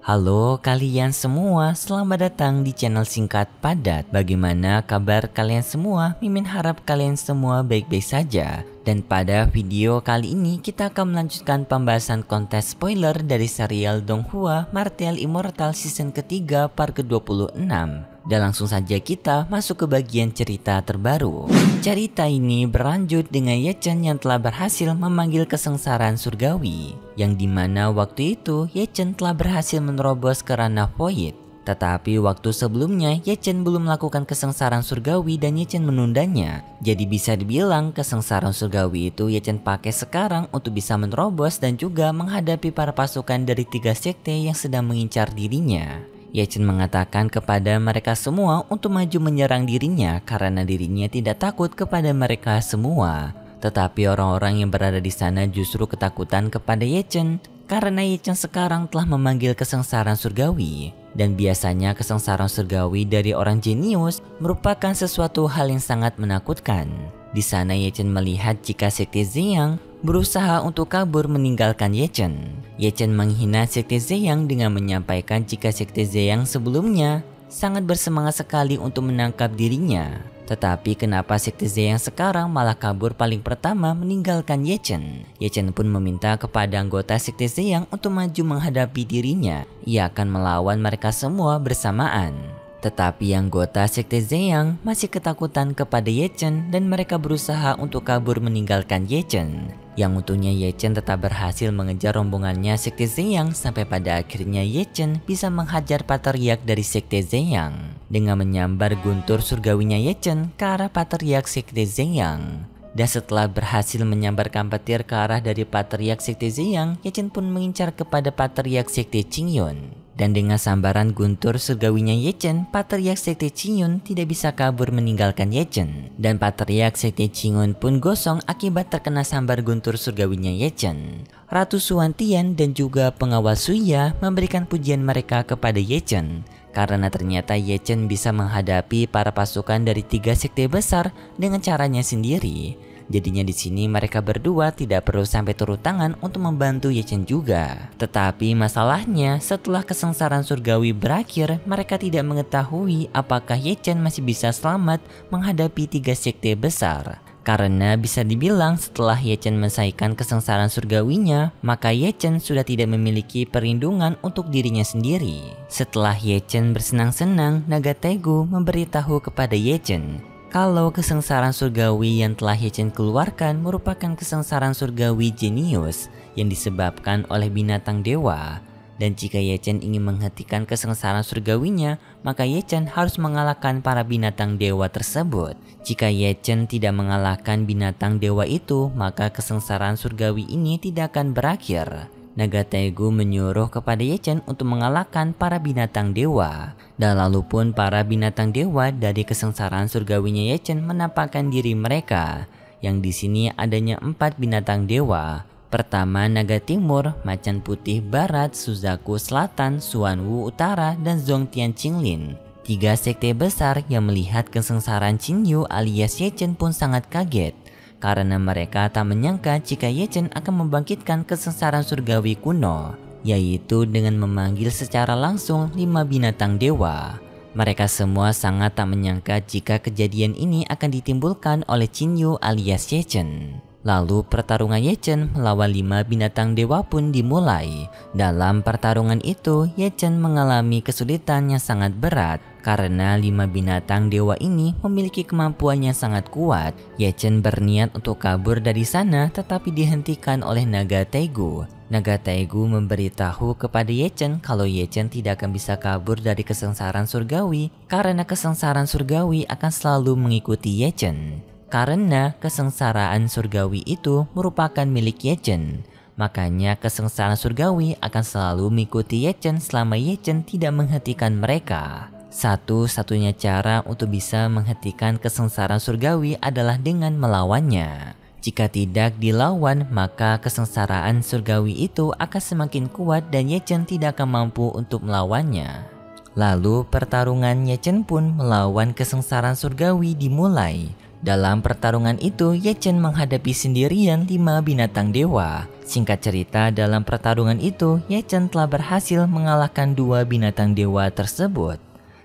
Halo kalian semua, selamat datang di channel singkat padat. Bagaimana kabar kalian semua? Mimin harap kalian semua baik-baik saja. Dan pada video kali ini kita akan melanjutkan pembahasan kontes spoiler dari serial Donghua Martial Immortal season ketiga part ke-26. Dan langsung saja kita masuk ke bagian cerita terbaru. Cerita ini berlanjut dengan Ye Chen yang telah berhasil memanggil kesengsaraan surgawi, yang dimana waktu itu Ye Chen telah berhasil menerobos ke ranah void. Tetapi waktu sebelumnya Ye Chen belum melakukan kesengsaraan surgawi dan Ye Chen menundanya. Jadi bisa dibilang kesengsaraan surgawi itu Ye Chen pakai sekarang untuk bisa menerobos dan juga menghadapi para pasukan dari 3 sekte yang sedang mengincar dirinya. Ye Chen mengatakan kepada mereka semua untuk maju menyerang dirinya karena dirinya tidak takut kepada mereka semua. Tetapi orang-orang yang berada di sana justru ketakutan kepada Ye Chen karena Ye Chen sekarang telah memanggil kesengsaraan surgawi. Dan biasanya kesengsaraan surgawi dari orang jenius merupakan sesuatu hal yang sangat menakutkan. Di sana Ye Chen melihat jika sekte Ziyang berusaha untuk kabur meninggalkan Ye Chen. Ye Chen menghina sekte Ziyang dengan menyampaikan jika sekte Ziyang sebelumnya sangat bersemangat sekali untuk menangkap dirinya. Tetapi kenapa sekte Ziyang sekarang malah kabur paling pertama meninggalkan Ye Chen? Ye Chen pun meminta kepada anggota sekte Ziyang untuk maju menghadapi dirinya. Ia akan melawan mereka semua bersamaan. Tetapi anggota sekte Ziyang masih ketakutan kepada Ye Chen dan mereka berusaha untuk kabur meninggalkan Ye Chen. Yang untungnya Ye Chen tetap berhasil mengejar rombongannya sekte Ziyang sampai pada akhirnya Ye Chen bisa menghajar patriark dari sekte Ziyang dengan menyambar guntur surgawinya Ye Chen ke arah patriark sekte Ziyang. Dan setelah berhasil menyambarkan petir ke arah dari patriark sekte Ziyang, Ye Chen pun mengincar kepada patriark sekte Qingyun. Dan dengan sambaran guntur surgawinya Ye Chen, patriark sekte Qingyun tidak bisa kabur meninggalkan Ye Chen. Dan patriark sekte Qingyun pun gosong akibat terkena sambar guntur surgawinya Ye Chen. Ratu Suantian dan juga pengawal Suya memberikan pujian mereka kepada Ye Chen karena ternyata Ye Chen bisa menghadapi para pasukan dari 3 sekte besar dengan caranya sendiri. Jadinya di sini mereka berdua tidak perlu sampai turun tangan untuk membantu Ye Chen juga. Tetapi masalahnya setelah kesengsaraan surgawi berakhir, mereka tidak mengetahui apakah Ye Chen masih bisa selamat menghadapi 3 sekte besar. Karena bisa dibilang setelah Ye Chen menyelesaikan kesengsaraan surgawinya, maka Ye Chen sudah tidak memiliki perlindungan untuk dirinya sendiri. Setelah Ye Chen bersenang-senang, Naga Tegu memberitahu kepada Ye Chen kalau kesengsaraan surgawi yang telah Ye Chen keluarkan merupakan kesengsaraan surgawi jenius yang disebabkan oleh binatang dewa. Dan jika Ye Chen ingin menghentikan kesengsaraan surgawinya, maka Ye Chen harus mengalahkan para binatang dewa tersebut. Jika Ye Chen tidak mengalahkan binatang dewa itu, maka kesengsaraan surgawi ini tidak akan berakhir. Naga Tegu menyuruh kepada Ye Chen untuk mengalahkan para binatang dewa. Dan lalu pun para binatang dewa dari kesengsaraan surgawinya Ye Chen menampakkan diri mereka. Yang di sini adanya 4 binatang dewa. Pertama Naga Timur, Macan Putih Barat, Suzaku Selatan, Xuanwu Utara, dan Zhongtian Qinglin. 3 sekte besar yang melihat kesengsaraan Qinyu alias Ye Chen pun sangat kaget. Karena mereka tak menyangka jika Ye Chen akan membangkitkan kesengsaraan surgawi kuno, yaitu dengan memanggil secara langsung 5 binatang dewa. Mereka semua sangat tak menyangka jika kejadian ini akan ditimbulkan oleh Qinyu alias Ye Chen. Lalu pertarungan Ye Chen melawan 5 binatang dewa pun dimulai. Dalam pertarungan itu, Ye Chen mengalami kesulitan yang sangat berat karena 5 binatang dewa ini memiliki kemampuan yang sangat kuat. Ye Chen berniat untuk kabur dari sana tetapi dihentikan oleh Naga Tegu. Naga Tegu memberitahu kepada Ye Chen kalau Ye Chen tidak akan bisa kabur dari kesengsaraan surgawi karena kesengsaraan surgawi akan selalu mengikuti Ye Chen. Karena kesengsaraan surgawi itu merupakan milik Ye Chen, makanya kesengsaraan surgawi akan selalu mengikuti Ye Chen selama Ye Chen tidak menghentikan mereka. Satu-satunya cara untuk bisa menghentikan kesengsaraan surgawi adalah dengan melawannya. Jika tidak dilawan, maka kesengsaraan surgawi itu akan semakin kuat dan Ye Chen tidak akan mampu untuk melawannya. Lalu pertarungan Ye Chen pun melawan kesengsaraan surgawi dimulai. Dalam pertarungan itu, Ye Chen menghadapi sendirian 5 binatang dewa. Singkat cerita, dalam pertarungan itu, Ye Chen telah berhasil mengalahkan 2 binatang dewa tersebut.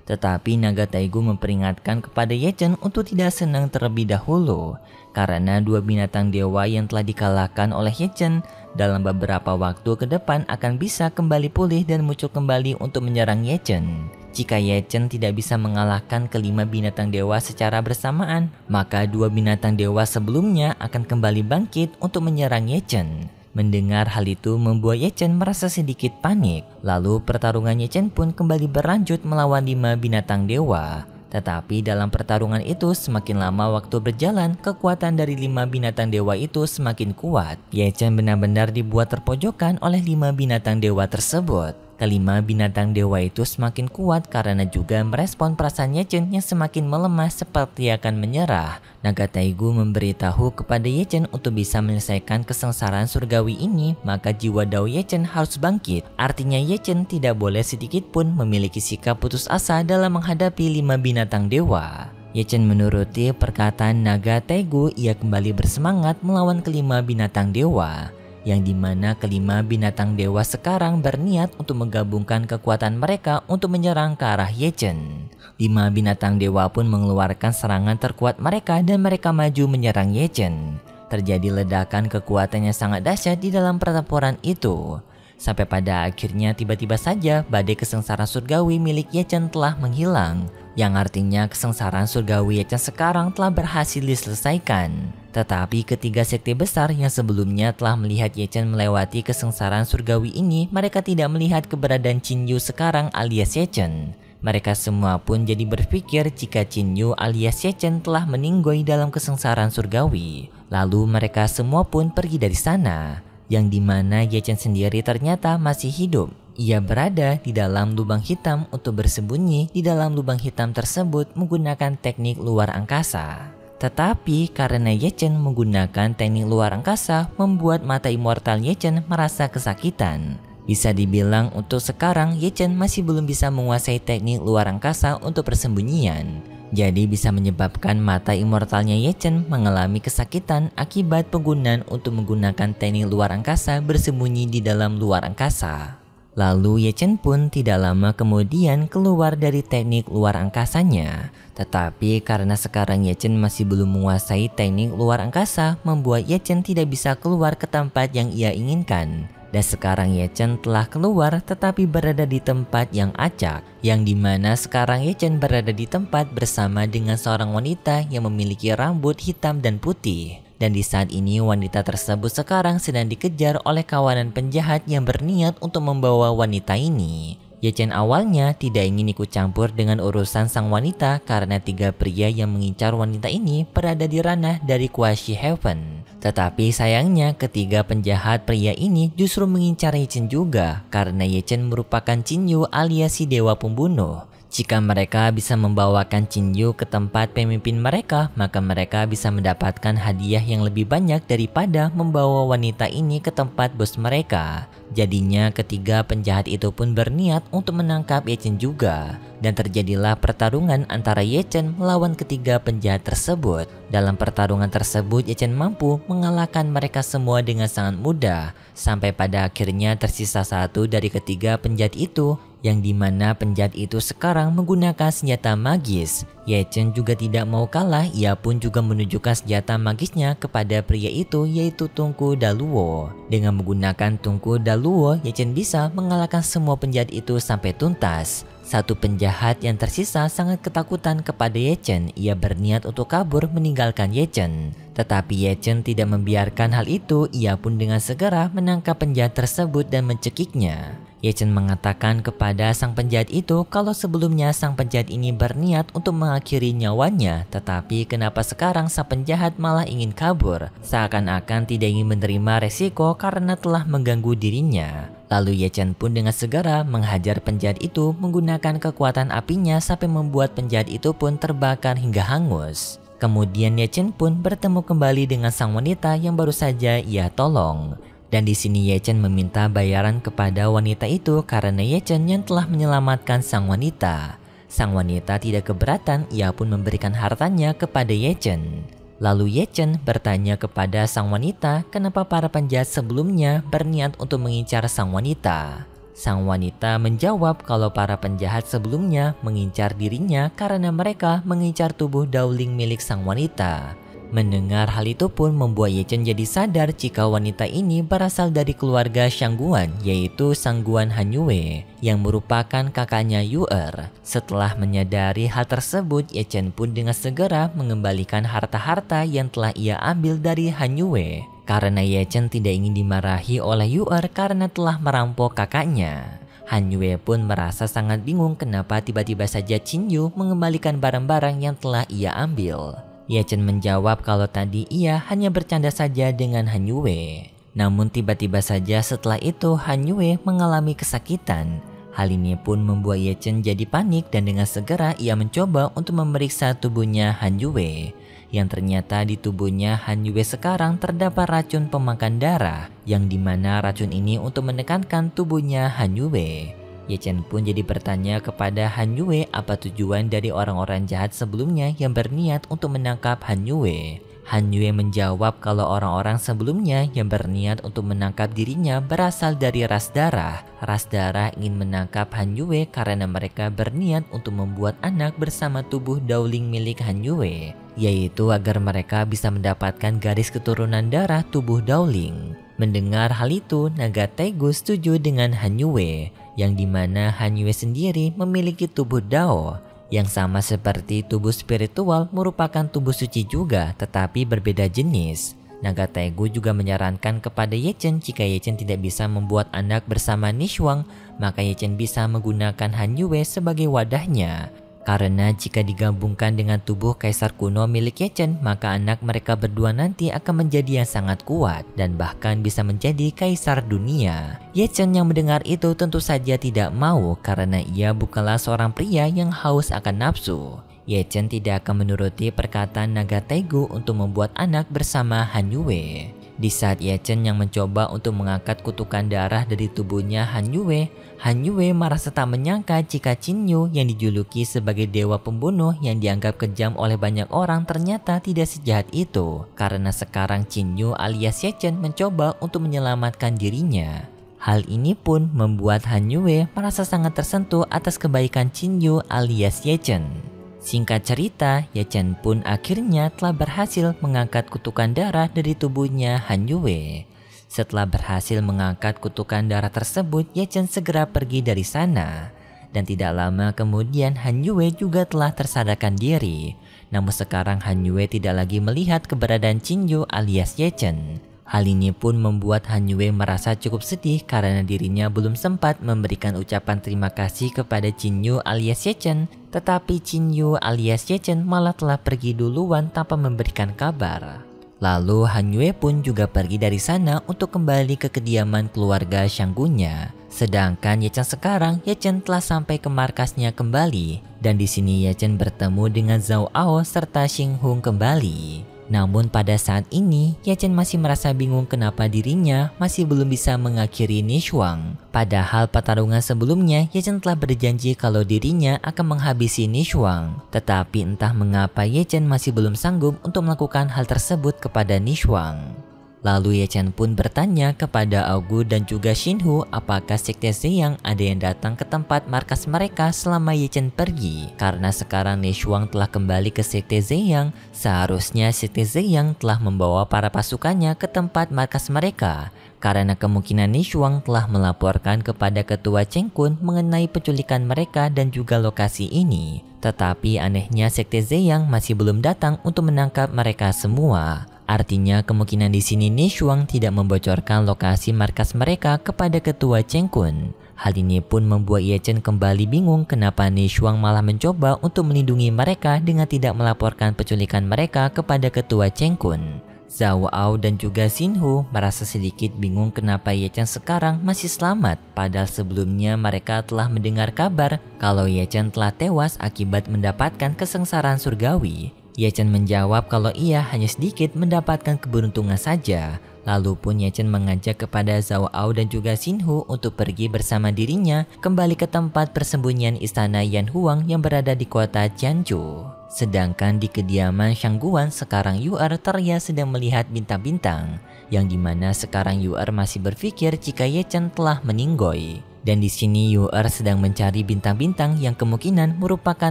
Tetapi Naga Taigu memperingatkan kepada Ye Chen untuk tidak senang terlebih dahulu, karena 2 binatang dewa yang telah dikalahkan oleh Ye Chen dalam beberapa waktu ke depan akan bisa kembali pulih dan muncul kembali untuk menyerang Ye Chen. Jika Ye Chen tidak bisa mengalahkan kelima binatang dewa secara bersamaan, maka 2 binatang dewa sebelumnya akan kembali bangkit untuk menyerang Ye Chen. Mendengar hal itu membuat Ye Chen merasa sedikit panik. Lalu pertarungan Ye Chen pun kembali berlanjut melawan 5 binatang dewa. Tetapi dalam pertarungan itu semakin lama waktu berjalan, kekuatan dari 5 binatang dewa itu semakin kuat. Ye Chen benar-benar dibuat terpojokan oleh 5 binatang dewa tersebut. Kelima binatang dewa itu semakin kuat karena juga merespon perasaan Ye Chen yang semakin melemah seperti akan menyerah. Naga Taigu memberitahu kepada Ye Chen untuk bisa menyelesaikan kesengsaraan surgawi ini, maka jiwa Dao Ye Chen harus bangkit. Artinya Ye Chen tidak boleh sedikit pun memiliki sikap putus asa dalam menghadapi 5 binatang dewa. Ye Chen menuruti perkataan Naga Taigu, ia kembali bersemangat melawan kelima binatang dewa. Yang dimana kelima binatang dewa sekarang berniat untuk menggabungkan kekuatan mereka untuk menyerang ke arah Ye Chen. 5 binatang dewa pun mengeluarkan serangan terkuat mereka dan mereka maju menyerang Ye Chen. Terjadi ledakan kekuatan yang sangat dahsyat di dalam pertempuran itu. Sampai pada akhirnya tiba-tiba saja badai kesengsaraan surgawi milik Ye Chen telah menghilang. Yang artinya kesengsaraan surgawi Ye Chen sekarang telah berhasil diselesaikan. Tetapi ketiga sekte besar yang sebelumnya telah melihat Ye Chen melewati kesengsaraan surgawi ini, mereka tidak melihat keberadaan Qin Yu sekarang alias Ye Chen. Mereka semua pun jadi berpikir jika Qin Yu alias Ye Chen telah meninggoy dalam kesengsaraan surgawi. Lalu mereka semua pun pergi dari sana. Yang dimana Ye Chen sendiri ternyata masih hidup. Ia berada di dalam lubang hitam untuk bersembunyi di dalam lubang hitam tersebut menggunakan teknik luar angkasa. Tetapi karena Ye Chen menggunakan teknik luar angkasa membuat mata immortal Ye Chen merasa kesakitan. Bisa dibilang untuk sekarang Ye Chen masih belum bisa menguasai teknik luar angkasa untuk persembunyian. Jadi bisa menyebabkan mata immortalnya Ye Chen mengalami kesakitan akibat penggunaan untuk menggunakan teknik luar angkasa bersembunyi di dalam luar angkasa. Lalu Ye Chen pun tidak lama kemudian keluar dari teknik luar angkasanya. Tetapi karena sekarang Ye Chen masih belum menguasai teknik luar angkasa, membuat Ye Chen tidak bisa keluar ke tempat yang ia inginkan. Dan sekarang Ye Chen telah keluar tetapi berada di tempat yang acak. Yang dimana sekarang Ye Chen berada di tempat bersama dengan seorang wanita yang memiliki rambut hitam dan putih. Dan di saat ini wanita tersebut sekarang sedang dikejar oleh kawanan penjahat yang berniat untuk membawa wanita ini. Ye Chen awalnya tidak ingin ikut campur dengan urusan sang wanita karena 3 pria yang mengincar wanita ini berada di ranah dari Kuashi Heaven. Tetapi sayangnya ketiga penjahat pria ini justru mengincar Ye Chen juga karena Ye Chen merupakan Qin Yu alias si dewa pembunuh. Jika mereka bisa membawakan Qin Yu ke tempat pemimpin mereka, maka mereka bisa mendapatkan hadiah yang lebih banyak daripada membawa wanita ini ke tempat bos mereka. Jadinya ketiga penjahat itu pun berniat untuk menangkap Ye Chen juga. Dan terjadilah pertarungan antara Ye Chen melawan ketiga penjahat tersebut. Dalam pertarungan tersebut Ye Chen mampu mengalahkan mereka semua dengan sangat mudah. Sampai pada akhirnya tersisa satu dari ketiga penjahat itu, yang dimana penjahat itu sekarang menggunakan senjata magis. Ye Chen juga tidak mau kalah, ia pun juga menunjukkan senjata magisnya kepada pria itu yaitu Tungku Daluo. Dengan menggunakan Tungku Daluo, Ye Chen bisa mengalahkan semua penjahat itu sampai tuntas. Satu penjahat yang tersisa sangat ketakutan kepada Ye Chen, ia berniat untuk kabur meninggalkan Ye Chen. Tetapi Ye Chen tidak membiarkan hal itu, ia pun dengan segera menangkap penjahat tersebut dan mencekiknya. Ye Chen mengatakan kepada sang penjahat itu kalau sebelumnya sang penjahat ini berniat untuk mengakhiri nyawanya, tetapi kenapa sekarang sang penjahat malah ingin kabur, seakan-akan tidak ingin menerima resiko karena telah mengganggu dirinya. Lalu Ye Chen pun dengan segera menghajar penjahat itu menggunakan kekuatan apinya sampai membuat penjahat itu pun terbakar hingga hangus. Kemudian Ye Chen pun bertemu kembali dengan sang wanita yang baru saja ia tolong. Dan di sini Ye Chen meminta bayaran kepada wanita itu karena Ye Chen yang telah menyelamatkan sang wanita. Sang wanita tidak keberatan, ia pun memberikan hartanya kepada Ye Chen. Lalu Ye Chen bertanya kepada sang wanita kenapa para penjahat sebelumnya berniat untuk mengincar sang wanita. Sang wanita menjawab kalau para penjahat sebelumnya mengincar dirinya karena mereka mengincar tubuh Dao Ling milik sang wanita. Mendengar hal itu pun membuat Ye Chen jadi sadar jika wanita ini berasal dari keluarga Shangguan, yaitu Shangguan Han Yue, yang merupakan kakaknya Yu Er. Setelah menyadari hal tersebut, Ye Chen pun dengan segera mengembalikan harta-harta yang telah ia ambil dari Han Yue. Karena Ye Chen tidak ingin dimarahi oleh Yu Er karena telah merampok kakaknya. Han Yue pun merasa sangat bingung kenapa tiba-tiba saja Qin Yu mengembalikan barang-barang yang telah ia ambil. Ye Chen menjawab kalau tadi ia hanya bercanda saja dengan Han Yue. Namun tiba-tiba saja setelah itu Han Yue mengalami kesakitan. Hal ini pun membuat Ye Chen jadi panik dan dengan segera ia mencoba untuk memeriksa tubuhnya Han Yue. Yang ternyata di tubuhnya Han Yue sekarang terdapat racun pemakan darah, yang dimana racun ini untuk menekankan tubuhnya Han Yue. Ye Chen pun jadi bertanya kepada Han Yue apa tujuan dari orang-orang jahat sebelumnya yang berniat untuk menangkap Han Yue. Han Yue menjawab kalau orang-orang sebelumnya yang berniat untuk menangkap dirinya berasal dari ras darah. Ras darah ingin menangkap Han Yue karena mereka berniat untuk membuat anak bersama tubuh Dao Ling milik Han Yue, yaitu agar mereka bisa mendapatkan garis keturunan darah tubuh Dao Ling. Mendengar hal itu, naga Taigu setuju dengan Han Yue, yang dimana Han Yue sendiri memiliki tubuh Dao, yang sama seperti tubuh spiritual merupakan tubuh suci juga, tetapi berbeda jenis. Naga Taigu juga menyarankan kepada Ye Chen jika Ye Chen tidak bisa membuat anak bersama Nishuang, maka Ye Chen bisa menggunakan Han Yue sebagai wadahnya. Karena jika digabungkan dengan tubuh kaisar kuno milik Ye Chen, maka anak mereka berdua nanti akan menjadi yang sangat kuat dan bahkan bisa menjadi kaisar dunia. Ye Chen yang mendengar itu tentu saja tidak mau karena ia bukanlah seorang pria yang haus akan nafsu. Ye Chen tidak akan menuruti perkataan naga Taigu untuk membuat anak bersama Han Yue. Di saat Ye Chen yang mencoba untuk mengangkat kutukan darah dari tubuhnya Han Yue merasa tak menyangka jika Qin Yu yang dijuluki sebagai dewa pembunuh yang dianggap kejam oleh banyak orang ternyata tidak sejahat itu. Karena sekarang Qin Yu alias Ye Chen mencoba untuk menyelamatkan dirinya. Hal ini pun membuat Han Yue merasa sangat tersentuh atas kebaikan Qin Yu alias Ye Chen. Singkat cerita, Ye Chen pun akhirnya telah berhasil mengangkat kutukan darah dari tubuhnya Han Yue. Setelah berhasil mengangkat kutukan darah tersebut, Ye Chen segera pergi dari sana. Dan tidak lama kemudian Han Yue juga telah tersadarkan diri. Namun sekarang Han Yue tidak lagi melihat keberadaan Qin Yu alias Ye Chen. Hal ini pun membuat Han Yue merasa cukup sedih karena dirinya belum sempat memberikan ucapan terima kasih kepada Qin Yu alias Ye Chen. Tetapi Qin Yu alias Ye Chen malah telah pergi duluan tanpa memberikan kabar. Lalu Han Yue pun juga pergi dari sana untuk kembali ke kediaman keluarga Shanggunya. Sedangkan Ye Chen sekarang, Ye Chen telah sampai ke markasnya kembali. Dan di sini Ye Chen bertemu dengan Zhao Ao serta Xing Hung kembali. Namun pada saat ini, Ye Chen masih merasa bingung kenapa dirinya masih belum bisa mengakhiri Nishuang. Padahal pertarungan sebelumnya, Ye Chen telah berjanji kalau dirinya akan menghabisi Nishuang. Tetapi entah mengapa Ye Chen masih belum sanggup untuk melakukan hal tersebut kepada Nishuang. Lalu Ye Chen pun bertanya kepada Augu dan juga Xinhu apakah Sekte Ziyang ada yang datang ke tempat markas mereka selama Ye Chen pergi. Karena sekarang Nishuang telah kembali ke Sekte Ziyang, seharusnya Sekte Ziyang telah membawa para pasukannya ke tempat markas mereka. Karena kemungkinan Nishuang telah melaporkan kepada Ketua Cheng Kun mengenai penculikan mereka dan juga lokasi ini. Tetapi anehnya Sekte Ziyang masih belum datang untuk menangkap mereka semua. Artinya kemungkinan di sini Nishuang tidak membocorkan lokasi markas mereka kepada Ketua Cheng Kun. Hal ini pun membuat Ye Chen kembali bingung kenapa Nishuang malah mencoba untuk melindungi mereka dengan tidak melaporkan penculikan mereka kepada Ketua Cheng Kun. Zhao Ao dan juga Xinhu merasa sedikit bingung kenapa Ye Chen sekarang masih selamat, padahal sebelumnya mereka telah mendengar kabar kalau Ye Chen telah tewas akibat mendapatkan kesengsaraan surgawi. Ye Chen menjawab kalau ia hanya sedikit mendapatkan keberuntungan saja. Lalu pun Ye Chen mengajak kepada Zhao Ao dan juga Xin Hu untuk pergi bersama dirinya kembali ke tempat persembunyian istana Yan Huang yang berada di kota Jianzhou. Sedangkan di kediaman Shangguan sekarang Yu Er terlihat sedang melihat bintang-bintang, yang dimana sekarang Yu Er masih berpikir jika Ye Chen telah meninggoy. Dan di sini Yu Er sedang mencari bintang-bintang yang kemungkinan merupakan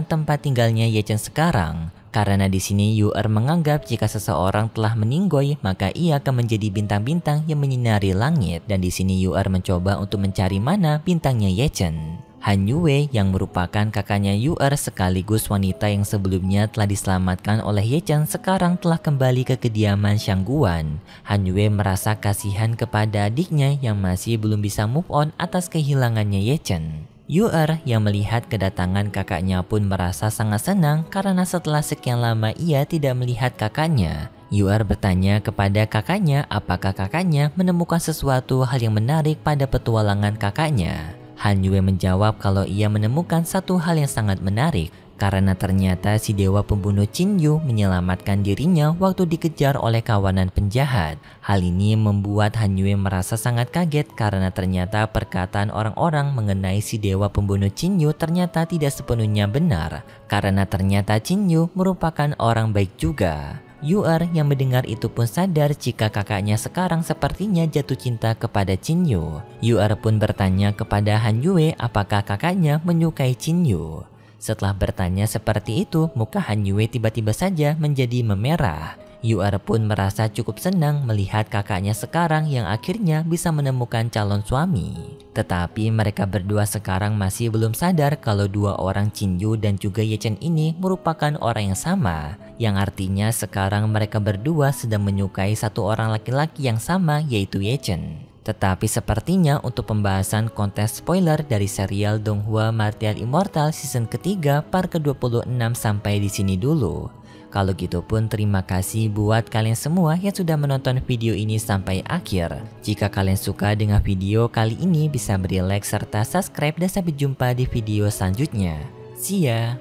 tempat tinggalnya Ye Chen sekarang. Karena di sini Yu Er menganggap jika seseorang telah meninggoy, maka ia akan menjadi bintang-bintang yang menyinari langit. Dan di sini Yu Er mencoba untuk mencari mana bintangnya Ye Chen. Han Yue yang merupakan kakaknya Yu Er sekaligus wanita yang sebelumnya telah diselamatkan oleh Ye Chen sekarang telah kembali ke kediaman Shangguan. Han Yue merasa kasihan kepada adiknya yang masih belum bisa move on atas kehilangannya Ye Chen. Yu Er yang melihat kedatangan kakaknya pun merasa sangat senang karena setelah sekian lama ia tidak melihat kakaknya. Yu Er bertanya kepada kakaknya apakah kakaknya menemukan sesuatu hal yang menarik pada petualangan kakaknya. Han Yue menjawab kalau ia menemukan satu hal yang sangat menarik karena ternyata si dewa pembunuh Qin Yu menyelamatkan dirinya waktu dikejar oleh kawanan penjahat. Hal ini membuat Han Yue merasa sangat kaget karena ternyata perkataan orang-orang mengenai si dewa pembunuh Qin Yu ternyata tidak sepenuhnya benar karena ternyata Qin Yu merupakan orang baik juga. Yu Er yang mendengar itu pun sadar jika kakaknya sekarang sepertinya jatuh cinta kepada Qin Yu. Yu Er pun bertanya kepada Han Yue apakah kakaknya menyukai Qin Yu. Setelah bertanya seperti itu, muka Han Yue tiba-tiba saja menjadi memerah. Yu Er pun merasa cukup senang melihat kakaknya sekarang yang akhirnya bisa menemukan calon suami. Tetapi mereka berdua sekarang masih belum sadar kalau dua orang Qin Yu dan juga Ye Chen ini merupakan orang yang sama. Yang artinya sekarang mereka berdua sedang menyukai satu orang laki-laki yang sama yaitu Ye Chen. Tetapi sepertinya untuk pembahasan konten spoiler dari serial Donghua Martial Immortal season ketiga part ke-26 sampai di sini dulu. Kalau gitu pun terima kasih buat kalian semua yang sudah menonton video ini sampai akhir. Jika kalian suka dengan video kali ini bisa beri like serta subscribe dan sampai jumpa di video selanjutnya. See ya!